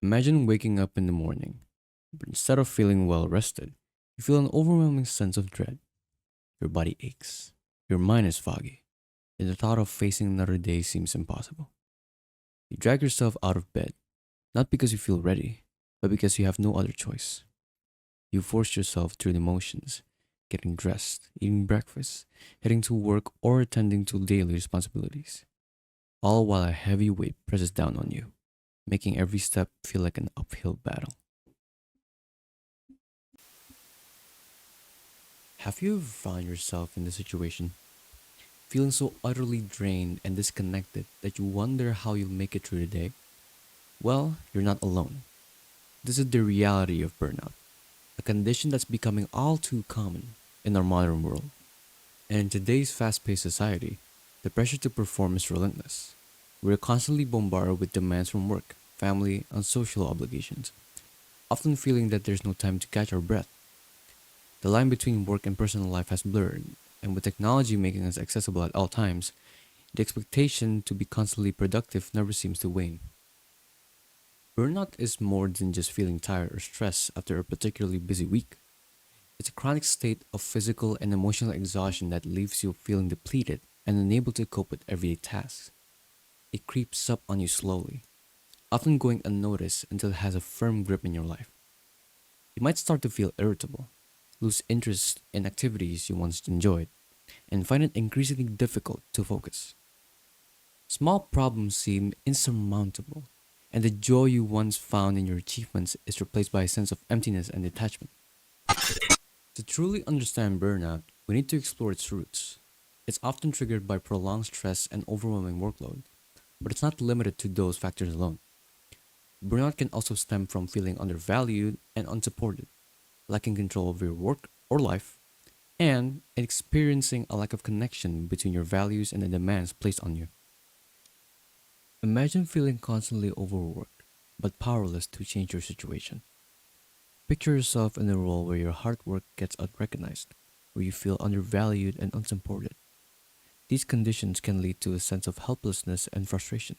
Imagine waking up in the morning, but instead of feeling well rested, you feel an overwhelming sense of dread. Your body aches, your mind is foggy, and the thought of facing another day seems impossible. You drag yourself out of bed, not because you feel ready, but because you have no other choice. You force yourself through the motions, getting dressed, eating breakfast, heading to work, or attending to daily responsibilities, all while a heavy weight presses down on you, making every step feel like an uphill battle. Have you ever found yourself in this situation, feeling so utterly drained and disconnected that you wonder how you'll make it through the day? Well, you're not alone. This is the reality of burnout, a condition that's becoming all too common in our modern world. And in today's fast paced society, the pressure to perform is relentless. We're constantly bombarded with demands from work, family, and social obligations, often feeling that there's no time to catch our breath. The line between work and personal life has blurred, and with technology making us accessible at all times, the expectation to be constantly productive never seems to wane. Burnout is more than just feeling tired or stressed after a particularly busy week. It's a chronic state of physical and emotional exhaustion that leaves you feeling depleted and unable to cope with everyday tasks. It creeps up on you slowly, often going unnoticed until it has a firm grip in your life. You might start to feel irritable, lose interest in activities you once enjoyed, and find it increasingly difficult to focus. Small problems seem insurmountable, and the joy you once found in your achievements is replaced by a sense of emptiness and detachment. To truly understand burnout, we need to explore its roots. It's often triggered by prolonged stress and overwhelming workload, but it's not limited to those factors alone. Burnout can also stem from feeling undervalued and unsupported, lacking control over your work or life, and experiencing a lack of connection between your values and the demands placed on you. Imagine feeling constantly overworked, but powerless to change your situation. Picture yourself in a role where your hard work gets unrecognized, where you feel undervalued and unsupported. These conditions can lead to a sense of helplessness and frustration.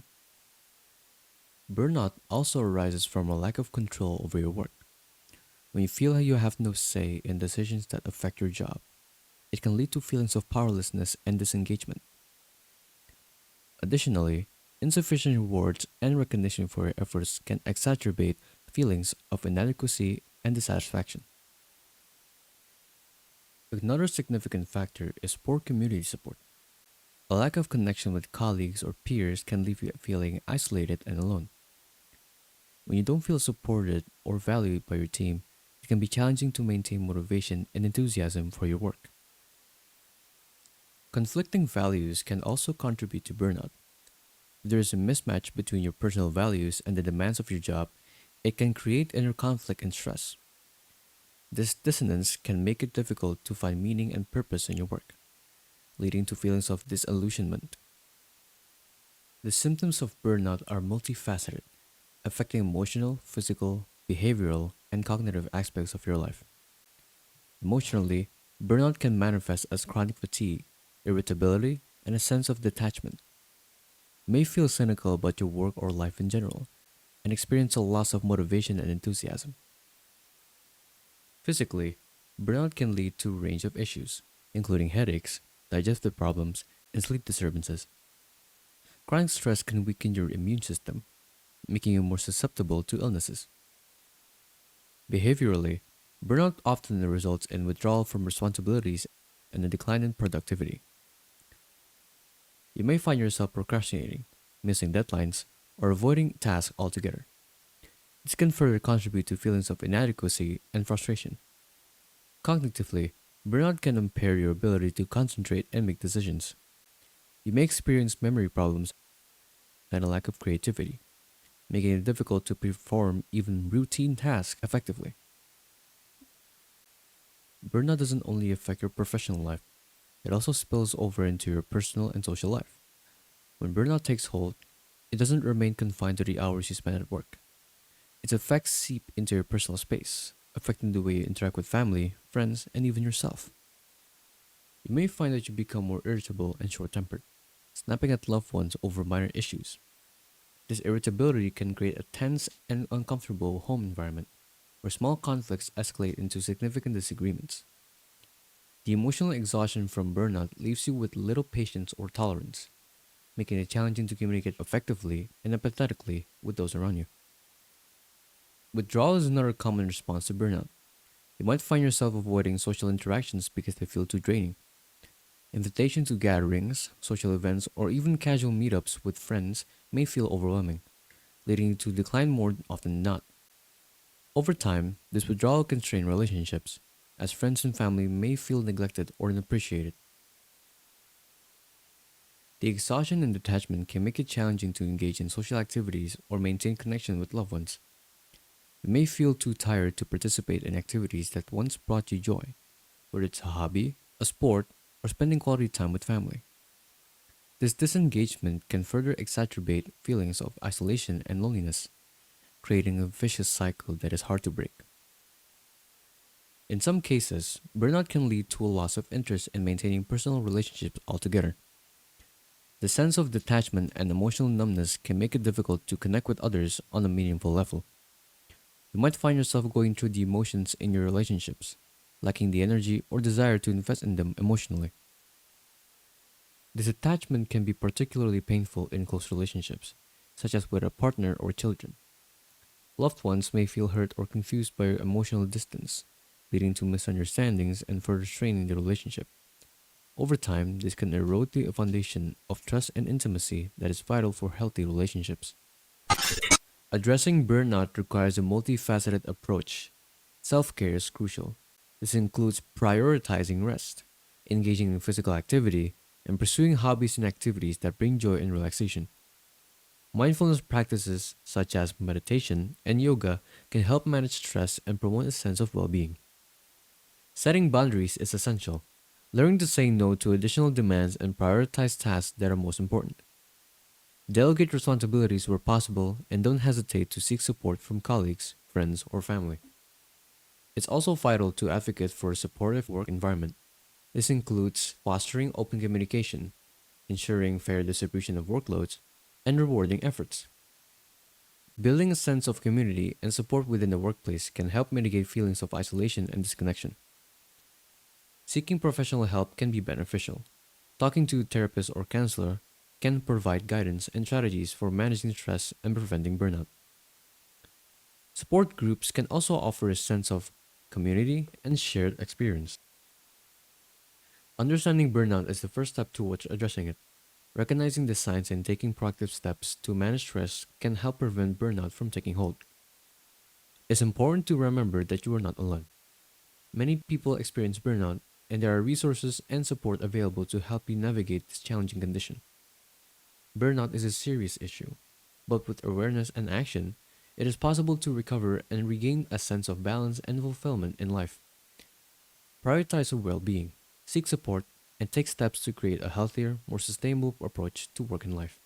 Burnout also arises from a lack of control over your work. When you feel you have no say in decisions that affect your job, it can lead to feelings of powerlessness and disengagement. Additionally, insufficient rewards and recognition for your efforts can exacerbate feelings of inadequacy and dissatisfaction. Another significant factor is poor community support. A lack of connection with colleagues or peers can leave you feeling isolated and alone. When you don't feel supported or valued by your team, it can be challenging to maintain motivation and enthusiasm for your work. Conflicting values can also contribute to burnout. If there is a mismatch between your personal values and the demands of your job, it can create inner conflict and stress. This dissonance can make it difficult to find meaning and purpose in your work, leading to feelings of disillusionment. The symptoms of burnout are multifaceted, affecting emotional, physical, behavioral, and cognitive aspects of your life. Emotionally, burnout can manifest as chronic fatigue, irritability, and a sense of detachment. You may feel cynical about your work or life in general, and experience a loss of motivation and enthusiasm. Physically, burnout can lead to a range of issues, including headaches, digestive problems, and sleep disturbances. Chronic stress can weaken your immune system, making you more susceptible to illnesses. Behaviorally, burnout often results in withdrawal from responsibilities and a decline in productivity. You may find yourself procrastinating, missing deadlines, or avoiding tasks altogether. This can further contribute to feelings of inadequacy and frustration. Cognitively, burnout can impair your ability to concentrate and make decisions. You may experience memory problems and a lack of creativity, making it difficult to perform even routine tasks effectively. Burnout doesn't only affect your professional life, it also spills over into your personal and social life. When burnout takes hold, it doesn't remain confined to the hours you spend at work. Its effects seep into your personal space, affecting the way you interact with family, friends, and even yourself. You may find that you become more irritable and short tempered, snapping at loved ones over minor issues. This irritability can create a tense and uncomfortable home environment where small conflicts escalate into significant disagreements. The emotional exhaustion from burnout leaves you with little patience or tolerance, making it challenging to communicate effectively and empathetically with those around you. Withdrawal is another common response to burnout. You might find yourself avoiding social interactions because they feel too draining. Invitations to gatherings, social events, or even casual meetups with friends may feel overwhelming, leading you to decline more often than not. Over time, this withdrawal can strain relationships, as friends and family may feel neglected or unappreciated. The exhaustion and detachment can make it challenging to engage in social activities or maintain connection with loved ones. You may feel too tired to participate in activities that once brought you joy, whether it's a hobby, a sport, or spending quality time with family. This disengagement can further exacerbate feelings of isolation and loneliness, creating a vicious cycle that is hard to break. In some cases, burnout can lead to a loss of interest in maintaining personal relationships altogether. The sense of detachment and emotional numbness can make it difficult to connect with others on a meaningful level. You might find yourself going through the emotions in your relationships, lacking the energy or desire to invest in them emotionally. This attachment can be particularly painful in close relationships, such as with a partner or children. Loved ones may feel hurt or confused by your emotional distance, leading to misunderstandings and further straining the relationship. Over time, this can erode the foundation of trust and intimacy that is vital for healthy relationships. Addressing burnout requires a multifaceted approach. Self care is crucial. This includes prioritizing rest, engaging in physical activity, and pursuing hobbies and activities that bring joy and relaxation. Mindfulness practices such as meditation and yoga can help manage stress and promote a sense of well being. Setting boundaries is essential. Learning to say no to additional demands and prioritize tasks that are most important. Delegate responsibilities where possible and don't hesitate to seek support from colleagues, friends, or family. It's also vital to advocate for a supportive work environment. This includes fostering open communication, ensuring fair distribution of workloads, and rewarding efforts. Building a sense of community and support within the workplace can help mitigate feelings of isolation and disconnection. Seeking professional help can be beneficial. Talking to a therapist or counselor can provide guidance and strategies for managing stress and preventing burnout. Support groups can also offer a sense of community and shared experience. Understanding burnout is the first step towards addressing it. Recognizing the signs and taking proactive steps to manage stress can help prevent burnout from taking hold. It's important to remember that you are not alone. Many people experience burnout, and there are resources and support available to help you navigate this challenging condition. Burnout is a serious issue, but with awareness and action, it is possible to recover and regain a sense of balance and fulfillment in life. Prioritize your well being, seek support, and take steps to create a healthier, more sustainable approach to work and life.